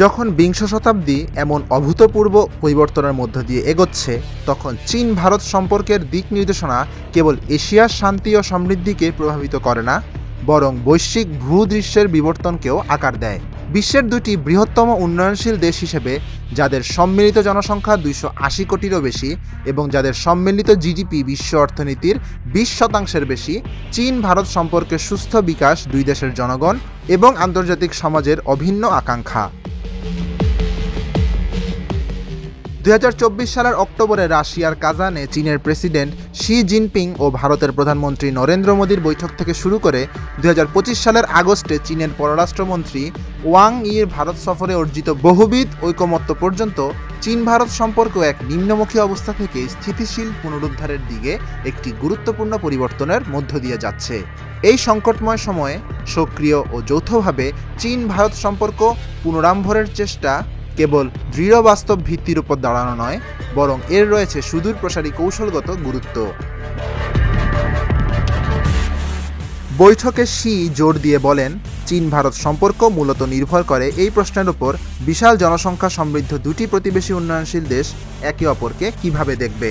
যখন বিংশ শতাব্দী এমন অভূতপূর্ব পরিবর্তনের মধ্য দিয়ে এগোচ্ছে, তখন চীন ভারত সম্পর্কের দিক নির্দেশনা কেবল এশিয়ার শান্তি ও সমৃদ্ধিকে প্রভাবিত করে না, বরং বৈশ্বিক ভূদৃশ্যের বিবর্তনকেও আকার দেয়। বিশ্বের দুটি বৃহত্তম উন্নয়নশীল দেশ হিসেবে, যাদের সম্মিলিত জনসংখ্যা 280 কোটিরও বেশি এবং যাদের সম্মিলিত জিডিপি বিশ্ব অর্থনীতির 20% বেশি, চীন ভারত সম্পর্কের সুস্থ বিকাশ দুই দেশের জনগণ এবং আন্তর্জাতিক সমাজের অভিন্ন আকাঙ্ক্ষা। 2024 সালের অক্টোবরে রাশিয়ার কাজানে চীনের প্রেসিডেন্ট শি জিনপিং ও ভারতের প্রধানমন্ত্রী নরেন্দ্র মোদীর বৈঠক থেকে শুরু করে 2025 সালের আগস্টে চীনের পররাষ্ট্রমন্ত্রী ওয়াং ইর ভারত সফরে অর্জিত বহুবিধ ঐকমত্য পর্যন্ত, চীন ভারত সম্পর্ক এক নিম্নমুখী অবস্থা থেকে স্থিতিশীল পুনরুদ্ধারের দিকে একটি গুরুত্বপূর্ণ পরিবর্তনের মধ্য দিয়ে যাচ্ছে। এই সংকটময় সময়ে সক্রিয় ও যৌথভাবে চীন ভারত সম্পর্ক পুনরারম্ভের চেষ্টা কেবল দৃঢ় বাস্তব ভিত্তির উপর দাঁড়ানো নয়, বরং এর রয়েছে সুদূর প্রসারী কৌশলগত গুরুত্ব। বৈঠকে শি জোর দিয়ে বলেন, চীন ভারত সম্পর্ক মূলত নির্ভর করে এই প্রশ্নের উপর, বিশাল জনসংখ্যা সমৃদ্ধ দুটি প্রতিবেশী উন্নয়নশীল দেশ একে অপরকে কিভাবে দেখবে।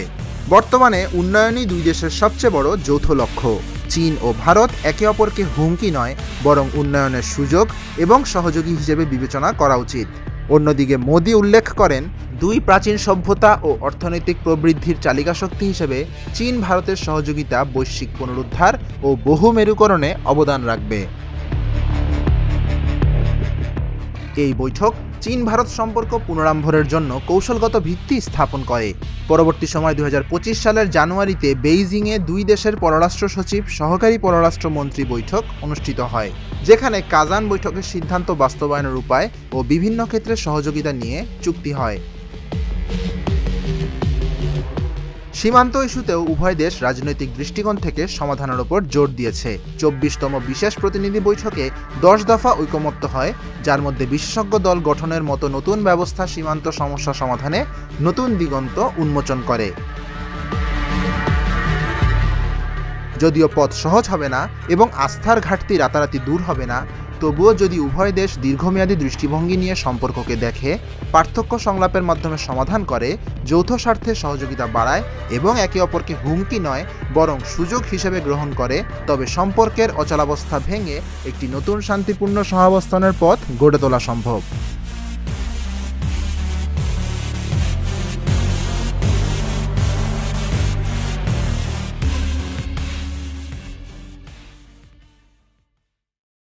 বর্তমানে উন্নয়নই দুই দেশের সবচেয়ে বড় যৌথ লক্ষ্য। চীন ও ভারত একে অপরকে হুমকি নয়, বরং উন্নয়নের সুযোগ এবং সহযোগী হিসেবে বিবেচনা করা উচিত। অন্যদিকে মোদি উল্লেখ করেন, দুই প্রাচীন সভ্যতা ও অর্থনৈতিক প্রবৃদ্ধির চালিকাশক্তি হিসেবে চীন ভারতের সহযোগিতা বৈশ্বিক পুনরুদ্ধার ও বহু মেরুকরণে অবদান রাখবে। এই বৈঠক চীন ভারত সম্পর্ক পুনরারম্ভের জন্য কৌশলগত ভিত্তি স্থাপন করে। পরবর্তী সময় 2025 সালের জানুয়ারিতে বেইজিংয়ে দুই দেশের পররাষ্ট্র সচিব সহকারী পররাষ্ট্রমন্ত্রী বৈঠক অনুষ্ঠিত হয়, যেখানে কাজান বৈঠকের সিদ্ধান্ত বাস্তবায়নের উপায় ও বিভিন্ন ক্ষেত্রে সহযোগিতা নিয়ে চুক্তি হয়। সীমান্ত ইস্যুতেও উভয় দেশ রাজনৈতিক দৃষ্টিকোণ থেকে সমাধানের উপর জোর দিয়েছে। 24তম বিশেষ প্রতিনিধি বৈঠকে 10 দফা ঐকমত্য হয়, যার মধ্যে বিশেষজ্ঞ দল গঠনের মতো নতুন ব্যবস্থা সীমান্ত সমস্যা সমাধানে নতুন দিগন্ত উন্মোচন করে। যদিও পথ সহজ হবে না এবং আস্থার ঘাটতি রাতারাতি দূর হবে না, তবুও যদি উভয় দেশ দীর্ঘমেয়াদী দৃষ্টিভঙ্গি নিয়ে সম্পর্ককে দেখে, পার্থক্য সংলাপের মাধ্যমে সমাধান করে, যৌথ স্বার্থে সহযোগিতা বাড়ায় এবং একে অপরকে হুমকি নয় বরং সুযোগ হিসেবে গ্রহণ করে, তবে সম্পর্কের অচলাবস্থা ভেঙে একটি নতুন শান্তিপূর্ণ সহাবস্থানের পথ গড়ে তোলা সম্ভব।